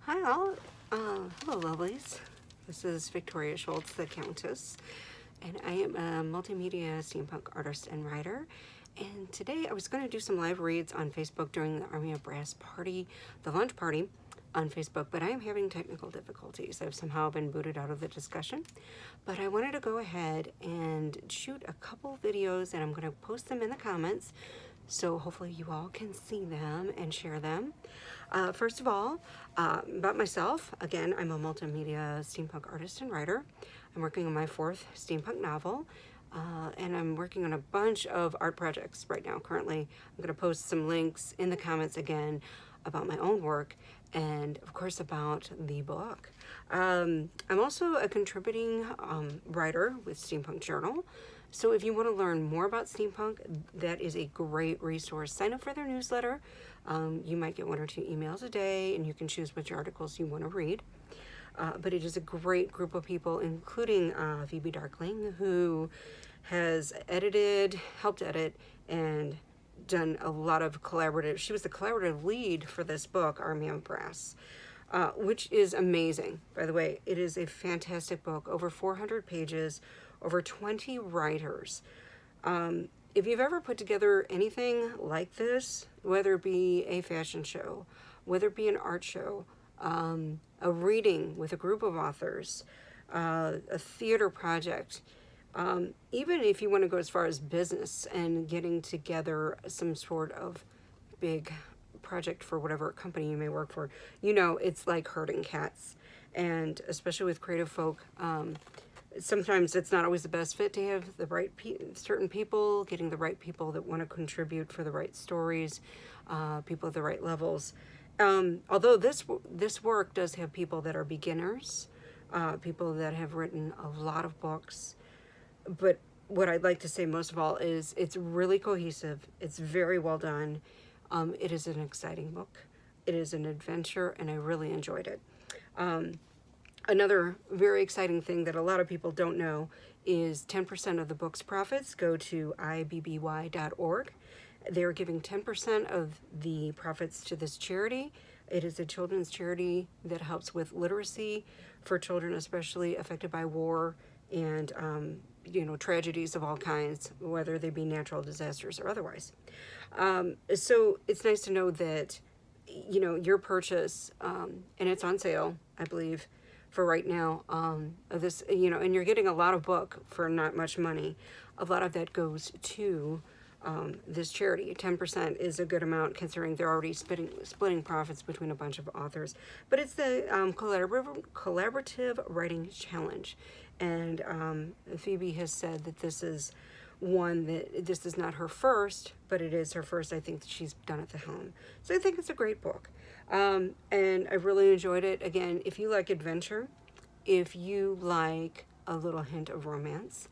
Hi all. Hello lovelies. This is Victoria Schultz, the Countess, and I am a multimedia steampunk artist and writer. And today I was going to do some live reads on Facebook during the Army of Brass party, the lunch party on Facebook, but I am having technical difficulties. I've somehow been booted out of the discussion, but I wanted to go ahead and shoot a couple videos and I'm going to post them in the comments. So hopefully you all can see them and share them. First of all, about myself, again, I'm a multimedia steampunk artist and writer. I'm working on my 4th steampunk novel, and I'm working on a bunch of art projects right now. Currently, I'm going to post some links in the comments again about my own work and, of course, about the book. I'm also a contributing writer with Steampunk Journal. So if you want to learn more about steampunk, that is a great resource. Sign up for their newsletter. You might get 1 or 2 emails a day, and you can choose which articles you want to read. But it is a great group of people, including Phoebe Darkling, who has helped edit, and done a lot of collaborative. She was the collaborative lead for this book, Army of Brass, which is amazing. By the way, it is a fantastic book, over 400 pages, over 20 writers. If you've ever put together anything like this, whether it be a fashion show, whether it be an art show, a reading with a group of authors, a theater project, even if you want to go as far as business and getting together some sort of big project for whatever company you may work for, you know, it's like herding cats. And especially with creative folk, sometimes it's not always the best fit to have the right certain people, getting the right people that want to contribute for the right stories, people at the right levels. Although this work does have people that are beginners, people that have written a lot of books, but what I'd like to say most of all is it's really cohesive. It's very well done. It is an exciting book. It is an adventure, and I really enjoyed it. Another very exciting thing that a lot of people don't know is 10% of the book's profits go to ibby.org. They're giving 10% of the profits to this charity. It is a children's charity that helps with literacy for children, especially affected by war and tragedies of all kinds, whether they be natural disasters or otherwise. So it's nice to know that, your purchase, and it's on sale, I believe, for right now, and you're getting a lot of book for not much money. A lot of that goes to this charity. 10% is a good amount considering they're already splitting profits between a bunch of authors. But it's the collaborative writing challenge, and Phoebe has said that this is this is not her first, but it is her first, I think, that she's done at the helm. So I think it's a great book. And I really enjoyed it. Again, if you like adventure, if you like a little hint of romance,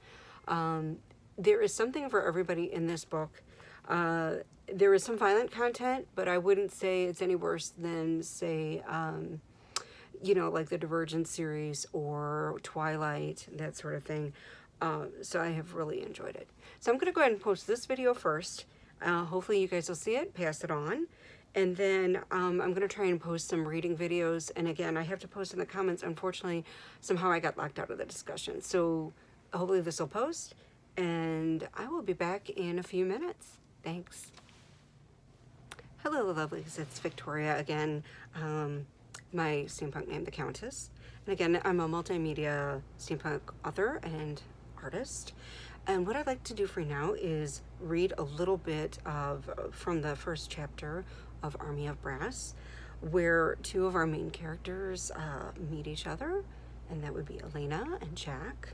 there is something for everybody in this book. There is some violent content, but I wouldn't say it's any worse than, say, like the Divergent series or Twilight, that sort of thing. So I have really enjoyed it. So I'm going to go ahead and post this video first. Hopefully you guys will see it, pass it on. And then I'm going to try and post some reading videos. And again, I have to post in the comments. Unfortunately, somehow I got locked out of the discussion. So hopefully this will post. And I will be back in a few minutes. Thanks. Hello, lovelies. It's Victoria again. My steampunk name, the Countess. And again, I'm a multimedia steampunk author and artist. And what I'd like to do for now is read a little bit from the first chapter of Army of Brass, where 2 of our main characters meet each other, and that would be Elena and Jack.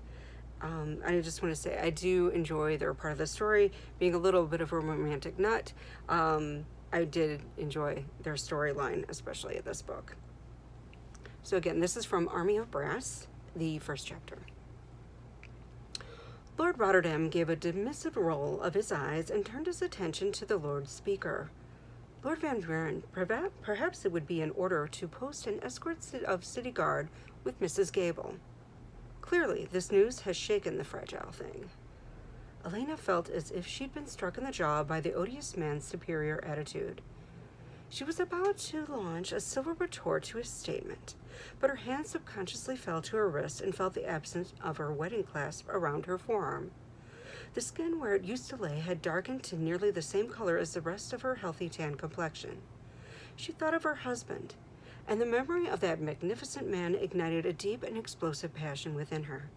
I just want to say I do enjoy their part of the story, being a little bit of a romantic nut. I did enjoy their storyline, especially in this book. So again, this is from Army of Brass, the first chapter. Lord Rotterdam gave a dismissive roll of his eyes and turned his attention to the Lord Speaker. Lord Van Buren, perhaps it would be in order to post an escort of city guard with Mrs. Gable. Clearly, this news has shaken the fragile thing. Elena felt as if she'd been struck in the jaw by the odious man's superior attitude. She was about to launch a silver retort to his statement, but her hand subconsciously fell to her wrist and felt the absence of her wedding clasp around her forearm. The skin where it used to lay had darkened to nearly the same color as the rest of her healthy tan complexion. She thought of her husband, and the memory of that magnificent man ignited a deep and explosive passion within her.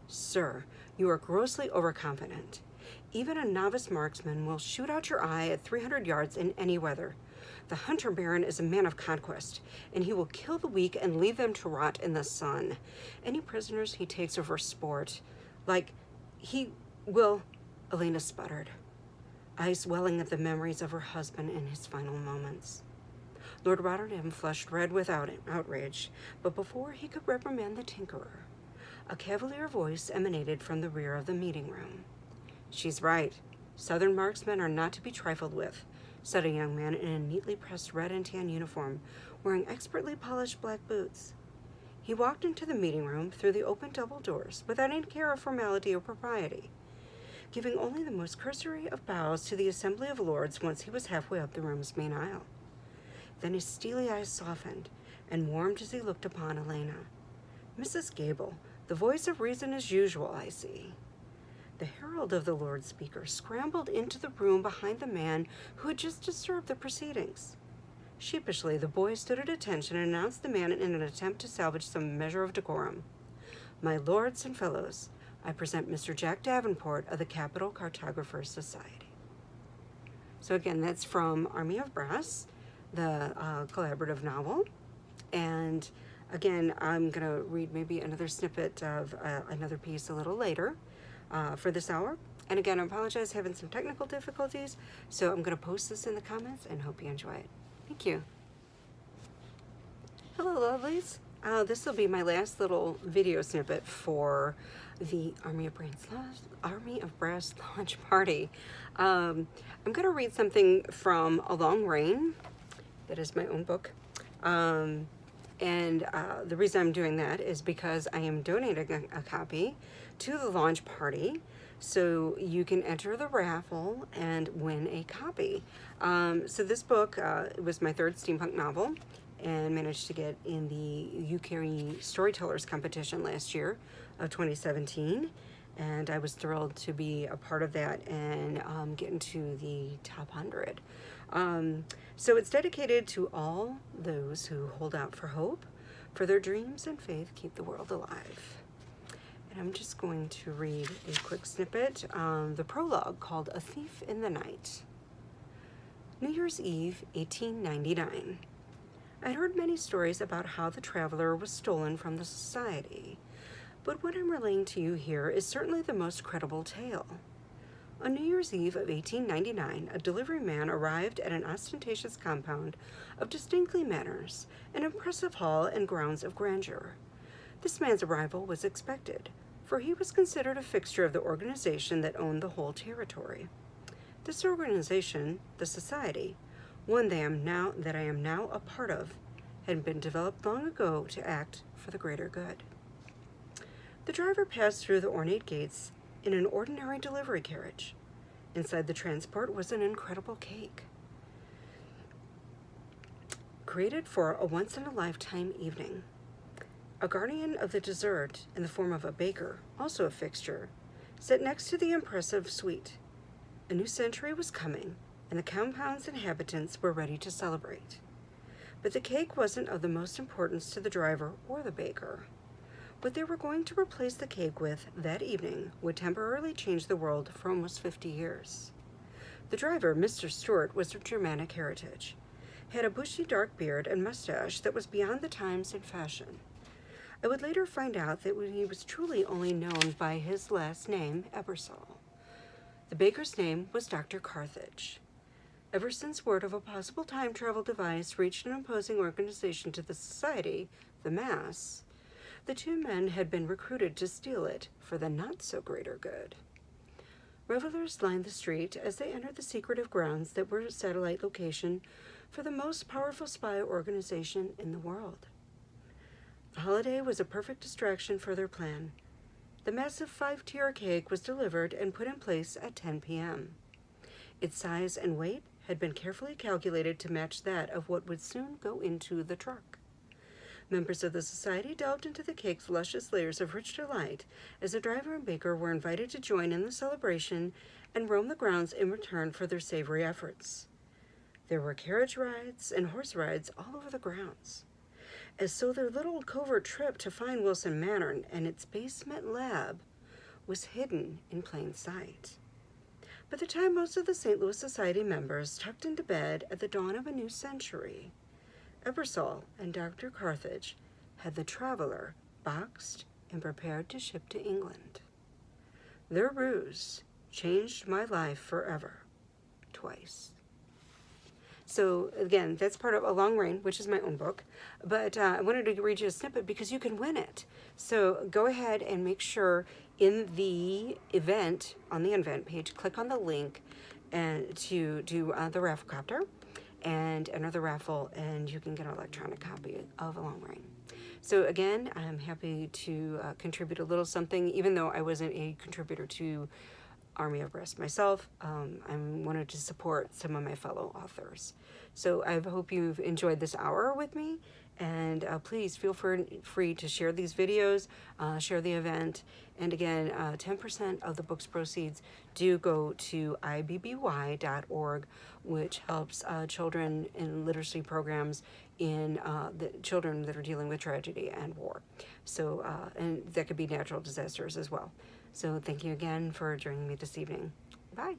Sir, you are grossly overconfident. Even a novice marksman will shoot out your eye at 300 yards in any weather. The hunter baron is a man of conquest, and he will kill the weak and leave them to rot in the sun. Any prisoners he takes over sport, he will, Elena sputtered, eyes welling at the memories of her husband in his final moments. Lord Rotterdam flushed red with outrage, but before he could reprimand the tinkerer, a cavalier voice emanated from the rear of the meeting room. She's right. Southern marksmen are not to be trifled with, said a young man in a neatly pressed red and tan uniform, wearing expertly polished black boots. He walked into the meeting room through the open double doors without any care of formality or propriety, giving only the most cursory of bows to the Assembly of Lords once he was halfway up the room's main aisle. Then his steely eyes softened and warmed as he looked upon Elena. Mrs. Gable, the voice of reason as usual, I see. The herald of the Lord Speaker scrambled into the room behind the man who had just disturbed the proceedings. Sheepishly, the boy stood at attention and announced the man in an attempt to salvage some measure of decorum. My lords and fellows, I present Mr. Jack Davenport of the Capital Cartographers Society. So again, that's from Army of Brass, the collaborative novel. And again, I'm going to read maybe another snippet of another piece a little later for this hour. And again, I apologize, having some technical difficulties, so I'm going to post this in the comments and hope you enjoy it. Thank you. Hello, lovelies. This will be my last little video snippet for the Army of Brass launch party. I'm going to read something from A Long Reign. That is my own book. And the reason I'm doing that is because I am donating a copy to the launch party, so you can enter the raffle and win a copy. So this book was my third steampunk novel and managed to get in the UK Storytellers competition last year of 2017. And I was thrilled to be a part of that and get into the top 100. So it's dedicated to all those who hold out for hope, for their dreams and faith keep the world alive. And I'm just going to read a quick snippet, the prologue called A Thief in the Night. New Year's Eve, 1899. I'd heard many stories about how the traveler was stolen from the society, but what I'm relaying to you here is certainly the most credible tale. On New Year's Eve of 1899, a delivery man arrived at an ostentatious compound of distinctly manners, an impressive hall and grounds of grandeur. This man's arrival was expected, for he was considered a fixture of the organization that owned the whole territory. This organization, the Society, one that I am now a part of, had been developed long ago to act for the greater good. The driver passed through the ornate gates in an ordinary delivery carriage. Inside the transport was an incredible cake, created for a once-in-a-lifetime evening. A guardian of the dessert, in the form of a baker, also a fixture, sat next to the impressive suite. A new century was coming, and the compound's inhabitants were ready to celebrate. But the cake wasn't of the most importance to the driver or the baker. What they were going to replace the cake with that evening would temporarily change the world for almost 50 years. The driver, Mr. Stewart, was of Germanic heritage, had a bushy dark beard and mustache that was beyond the times and fashion. I would later find out that he was truly only known by his last name, Ebersol. The baker's name was Dr. Carthage. Ever since word of a possible time travel device reached an imposing organization to the society, the Mass, the two men had been recruited to steal it for the not-so-greater good. Revelers lined the street as they entered the secretive grounds that were a satellite location for the most powerful spy organization in the world. The holiday was a perfect distraction for their plan. The massive 5-tier cake was delivered and put in place at 10 p.m. Its size and weight had been carefully calculated to match that of what would soon go into the truck. Members of the society delved into the cake's luscious layers of rich delight as the driver and baker were invited to join in the celebration and roam the grounds in return for their savory efforts. There were carriage rides and horse rides all over the grounds, as so their little covert trip to find Wilson Manor and its basement lab was hidden in plain sight. By the time most of the St. Louis Society members tucked into bed at the dawn of a new century, Ebersol and Dr. Carthage had the Traveler boxed and prepared to ship to England. Their ruse changed my life forever, twice. So again, that's part of A Long Reign, which is my own book, but I wanted to read you a snippet because you can win it. So go ahead and make sure in the event, on the event page, click on the link and to do the Rafflecopter and enter the raffle, and you can get an electronic copy of A Long Reign. So again, I'm happy to contribute a little something, even though I wasn't a contributor to Army of Brass myself. I wanted to support some of my fellow authors. So I hope you've enjoyed this hour with me, and please feel free to share these videos, share the event, and again, 10% of the book's proceeds do go to ibby.org, which helps children in literacy programs in the children that are dealing with tragedy and war. So, and that could be natural disasters as well. So thank you again for joining me this evening. Bye.